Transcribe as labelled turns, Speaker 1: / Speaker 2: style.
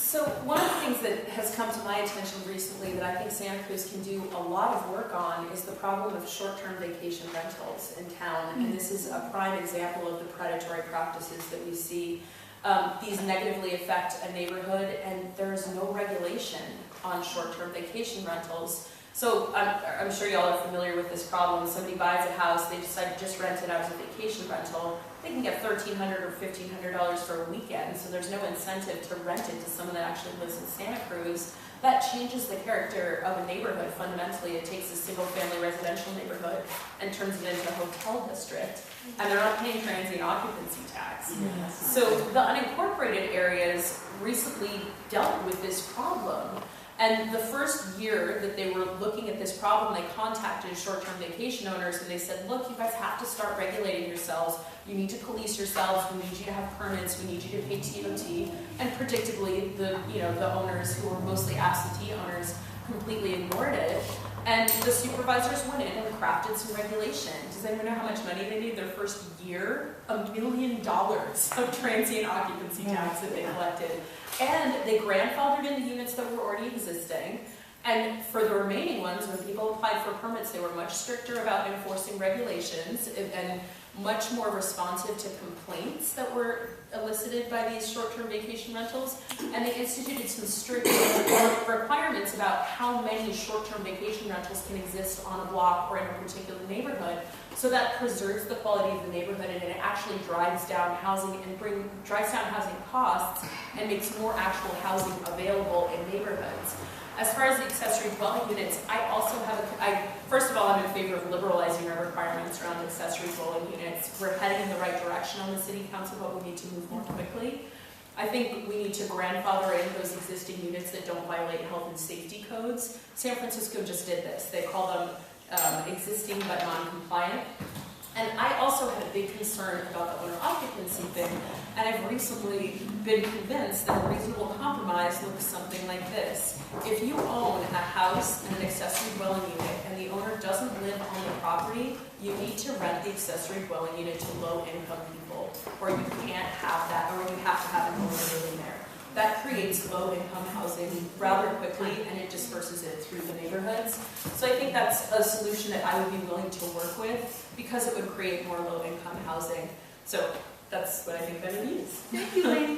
Speaker 1: So one of the things that has come to my attention recently that I think Santa Cruz can do a lot of work on is the problem of short-term vacation rentals in town. And this is a prime example of the predatory practices that we see. These negatively affect a neighborhood, and there's no regulation on short-term vacation rentals. So I'm sure y'all are familiar with this problem. Somebody buys a house, they decide to just rent it out as a vacation rental. They can get $1,300 or $1,500 for a weekend, so there's no incentive to rent it to someone that actually lives in Santa Cruz. That changes the character of a neighborhood fundamentally. It takes a single-family residential neighborhood and turns it into a hotel district, and they're not paying transient occupancy tax. So the unincorporated areas recently dealt with this problem. And the first year that they were looking at this problem, they contacted short-term vacation owners and they said, look, you guys have to start regulating yourselves. You need to police yourselves. We need you to have permits. We need you to pay TOT. And predictably, the owners, who were mostly absentee owners, completely ignored it. And the supervisors went in and crafted some regulation. Does anyone know how much money they made their first year? $1 million of transient occupancy tax that they collected. And they grandfathered in the units that were already existing. And for the remaining ones, when people applied for permits, they were much stricter about enforcing regulations and much more responsive to complaints that were elicited by these short-term vacation rentals. And they instituted some strict requirements about how many short-term vacation rentals can exist on a block or in a particular neighborhood. So that preserves the quality of the neighborhood, and it actually drives down housing and drives down housing costs and makes more actual housing available in neighborhoods. As far as the accessory dwelling units, I also have first of all, I'm in favor of liberalizing our requirements around accessory dwelling units. We're heading in the right direction on the city council, but we need to move more quickly. I think we need to grandfather in those existing units that don't violate health and safety codes. San Francisco just did this. They call them existing but non-compliant. And I also had a big concern about the owner occupancy thing, and I've recently been convinced that a reasonable compromise looks something like this. If you own a house and an accessory dwelling unit and the owner doesn't live on the property, you need to rent the accessory dwelling unit to low-income people, or you can't have that, or you have to have an owner living there. That creates low-income housing rather quickly, and it disperses it through the neighborhoods. So I think that's a solution that I would be willing to work with because it would create more low-income housing. So that's what I think that it is.
Speaker 2: Thank you, Leonie.